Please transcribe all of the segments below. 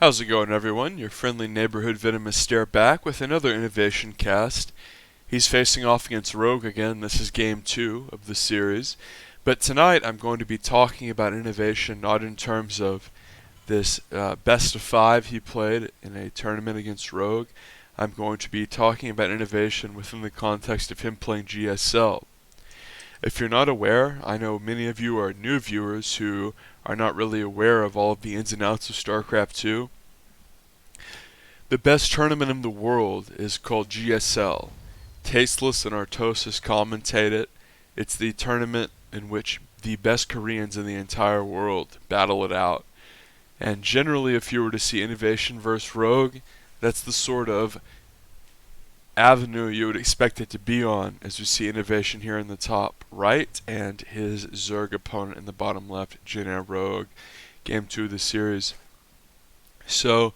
How's it going, everyone? Your friendly neighborhood VenomousStare back with another innovation cast. He's facing off against Rogue again. This is game 2 of the series. But tonight I'm going to be talking about innovation not in terms of this best of 5 he played in a tournament against Rogue. I'm going to be talking about innovation within the context of him playing GSL. If you're not aware, I know many of you are new viewers who are not really aware of all of the ins and outs of StarCraft 2. The best tournament in the world is called GSL. Tasteless and Artosis commentate it. It's the tournament in which the best Koreans in the entire world battle it out. And generally, if you were to see Innovation versus Rogue, that's the sort of avenue you would expect it to be on, as we see Innovation here in the top right and his Zerg opponent in the bottom left, Jin Air Rogue, game 2 of the series. So,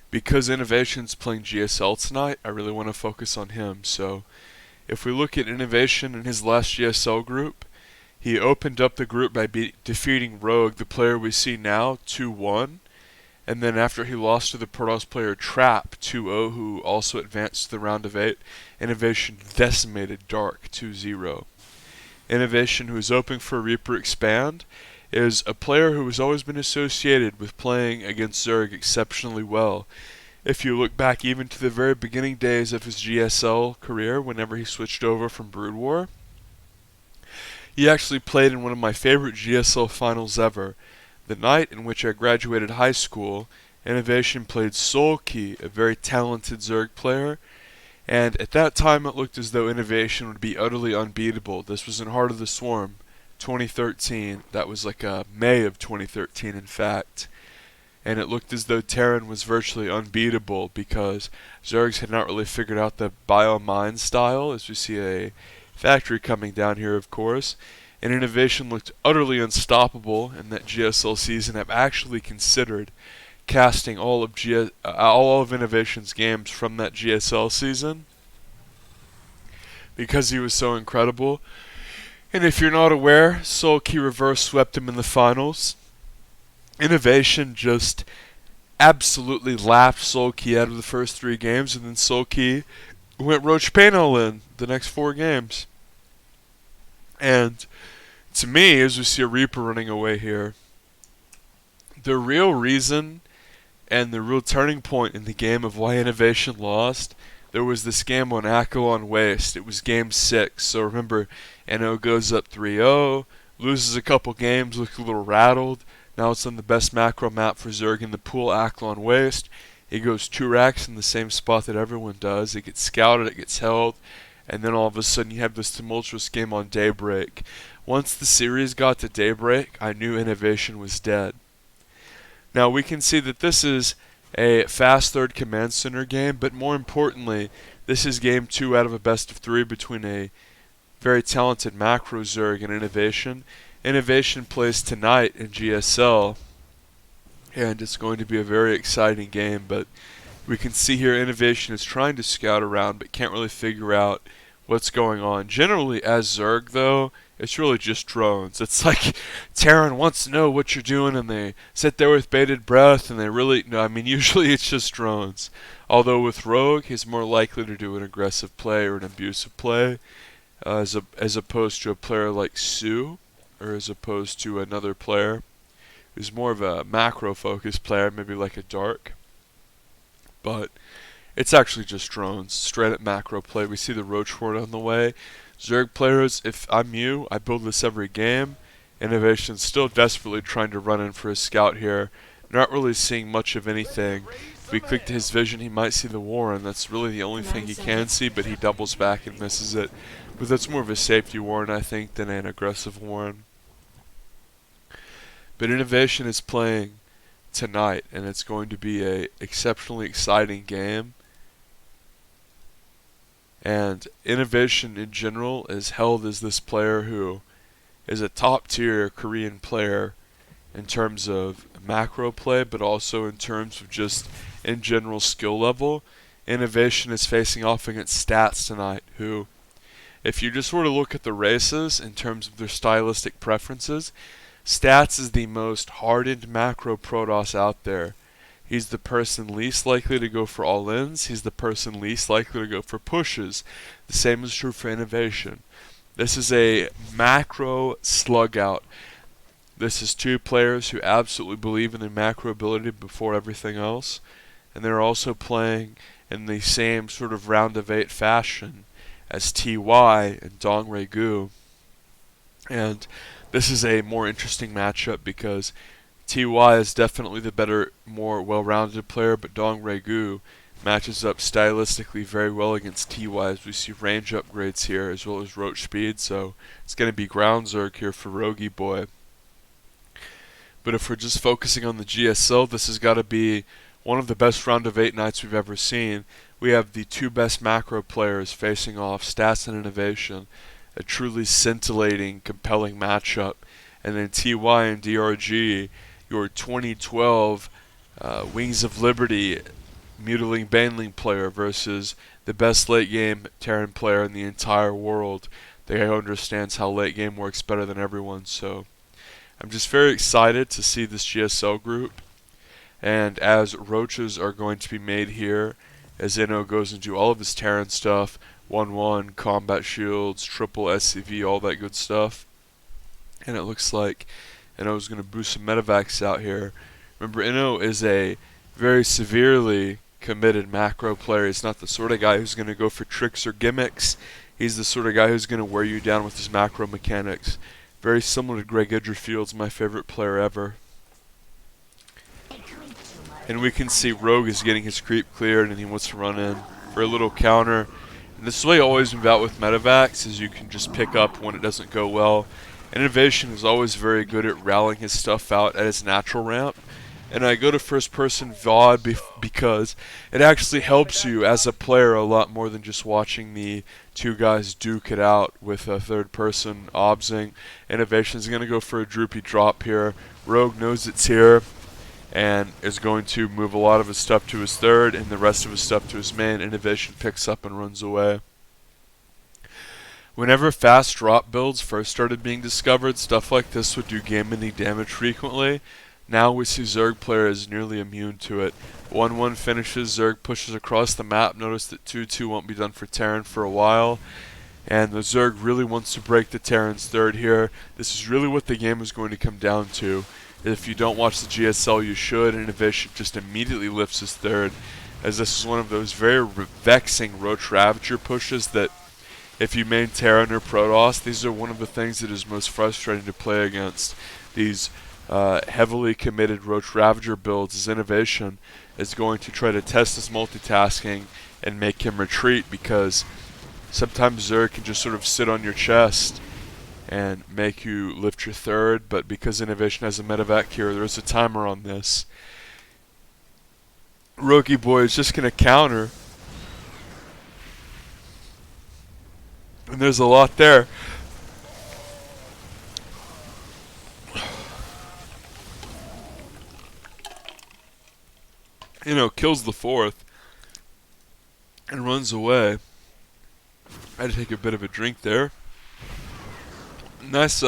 because Innovation's playing GSL tonight, I really want to focus on him. So, if we look at Innovation in his last GSL group, he opened up the group by defeating Rogue, the player we see now, 2-1. And then after he lost to the Protoss player Trap 2-0, who also advanced to the round of 8, Innovation decimated Dark 2-0. Innovation, who is opening for Reaper Expand, is a player who has always been associated with playing against Zerg exceptionally well. If you look back even to the very beginning days of his GSL career, whenever he switched over from Brood War, he actually played in one of my favorite GSL finals ever. The night in which I graduated high school, Innovation played Soulkey, a very talented Zerg player, and at that time it looked as though Innovation would be utterly unbeatable. This was in Heart of the Swarm, 2013. That was like May of 2013, in fact. And it looked as though Terran was virtually unbeatable because Zergs had not really figured out the bio-mine style, as we see a factory coming down here, of course. And Innovation looked utterly unstoppable in that GSL season. I've actually considered casting all of Innovation's games from that GSL season because he was so incredible. And if you're not aware, Soulkey reverse swept him in the finals. Innovation just absolutely laughed Soulkey out of the first 3 games, and then Soulkey went Roach Pain all in the next 4 games. And to me, as we see a Reaper running away here, the real reason and the real turning point in the game of why Innovation lost, there was this game on Acheron Waste. It was game 6. So remember, Inno goes up 3-0, loses a couple games, looks a little rattled. Now it's on the best macro map for Zerg in the pool, Acheron Waste. He goes 2 racks in the same spot that everyone does. It gets scouted, it gets held, and then all of a sudden you have this tumultuous game on Daybreak. Once the series got to Daybreak, I knew Innovation was dead. Now we can see that this is a fast third command center game, but more importantly, this is game 2 out of a best of 3 between a very talented macro Zerg and Innovation. Innovation plays tonight in GSL, and it's going to be a very exciting game, but we can see here Innovation is trying to scout around but can't really figure out what's going on. Generally, as Zerg, though, it's really just drones. It's like Terran wants to know what you're doing, and they sit there with bated breath, and they really... No, I mean, usually it's just drones. Although with Rogue, he's more likely to do an aggressive play or an abusive play, as opposed to a player like Sue, or as opposed to another player who's more of a macro-focused player, maybe like a Dark. But it's actually just drones, straight up macro play. We see the Roach Horde on the way. Zerg players, if I'm you, I build this every game. Innovation's still desperately trying to run in for a scout here. Not really seeing much of anything. If we click to his vision, he might see the Warren. That's really the only thing he can see, but he doubles back and misses it. But that's more of a safety Warren, I think, than an aggressive Warren. But Innovation is playing tonight, and it's going to be a exceptionally exciting game. And Innovation in general is held as this player who is a top tier Korean player in terms of macro play, but also in terms of just in general skill level. Innovation is facing off against Stats tonight, who, if you just were to look at the races in terms of their stylistic preferences, Stats is the most hardened macro Protoss out there. He's the person least likely to go for all-ins. He's the person least likely to go for pushes. The same is true for Innovation. This is a macro slug out. This is two players who absolutely believe in their macro ability before everything else, and they're also playing in the same sort of round of 8 fashion as TY and Dongray Gu. And this is a more interesting matchup because TY is definitely the better, more well-rounded player, but Dongray Gu matches up stylistically very well against TY, as we see range upgrades here as well as roach speed, so it's going to be ground Zerg here for Rogi Boy. But if we're just focusing on the GSL, this has got to be one of the best round of 8 nights we've ever seen. We have the two best macro players facing off, Stats and Innovation, a truly scintillating, compelling matchup. And then TY and DRG, your 2012 Wings of Liberty Mutiling Baneling player versus the best late game Terran player in the entire world. The guy who understands how late game works better than everyone. So I'm just very excited to see this GSL group. And as roaches are going to be made here, as Inno goes into all of his Terran stuff, 1-1, combat shields, triple SCV, all that good stuff. And it looks like Inno's going to boost some medevacs out here. Remember, Inno is a very severely committed macro player. He's not the sort of guy who's going to go for tricks or gimmicks. He's the sort of guy who's going to wear you down with his macro mechanics. Very similar to Greg Edgerfield's my favorite player ever. And we can see Rogue is getting his creep cleared and he wants to run in for a little counter. And this is what I've always been about with medevacs, is you can just pick up when it doesn't go well. Innovation is always very good at rallying his stuff out at his natural ramp. And I go to first person VOD because it actually helps you as a player a lot more than just watching the two guys duke it out with a third person obsing. Innovation is going to go for a droopy drop here. Rogue knows it's here and is going to move a lot of his stuff to his third and the rest of his stuff to his main. Innovation picks up and runs away. Whenever fast drop builds first started being discovered, stuff like this would do game-ending damage frequently. Now we see Zerg player is nearly immune to it. 1-1 finishes, Zerg pushes across the map. Notice that 2-2 won't be done for Terran for a while. And the Zerg really wants to break the Terran's third here. This is really what the game is going to come down to. If you don't watch the GSL, you should. Innovation just immediately lifts his third, as this is one of those very vexing Roach Ravager pushes that if you main Terran or Protoss, these are one of the things that is most frustrating to play against. These heavily committed Roach Ravager builds, as Innovation is going to try to test his multitasking and make him retreat, because sometimes Zerg can just sort of sit on your chest and make you lift your third, but because Innovation has a medevac here, there's a timer on this. Rogi Boy is just going to counter, and there's a lot there. Kills the fourth and runs away. I had to take a bit of a drink there. Nice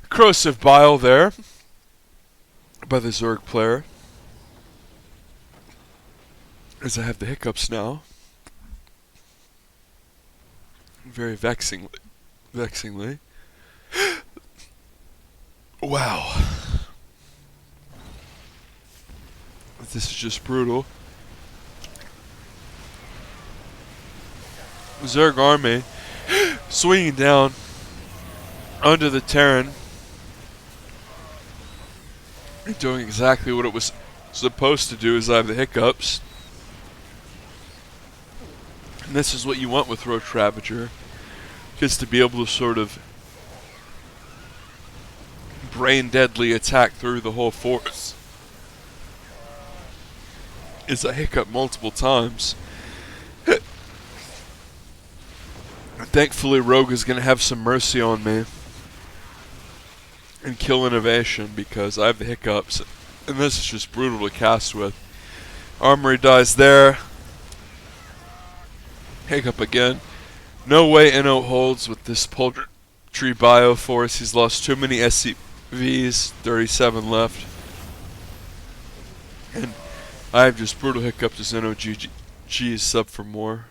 corrosive bile there by the Zerg player. As I have the hiccups now. Very vexingly. Wow. This is just brutal. Zerg army swinging down under the Terran, doing exactly what it was supposed to do, as I have the hiccups. And this is what you want with Roach Ravager, just to be able to sort of brain deadly attack through the whole force. Is I hiccup multiple times. Thankfully, Rogue is going to have some mercy on me and kill Innovation, because I have the hiccups, and this is just brutal to cast with. Armory dies there. Hiccup again. No way Inno holds with this Poultry Bioforce. He's lost too many SCVs. 37 left. And I have just brutal hiccups as NOGG sub for more.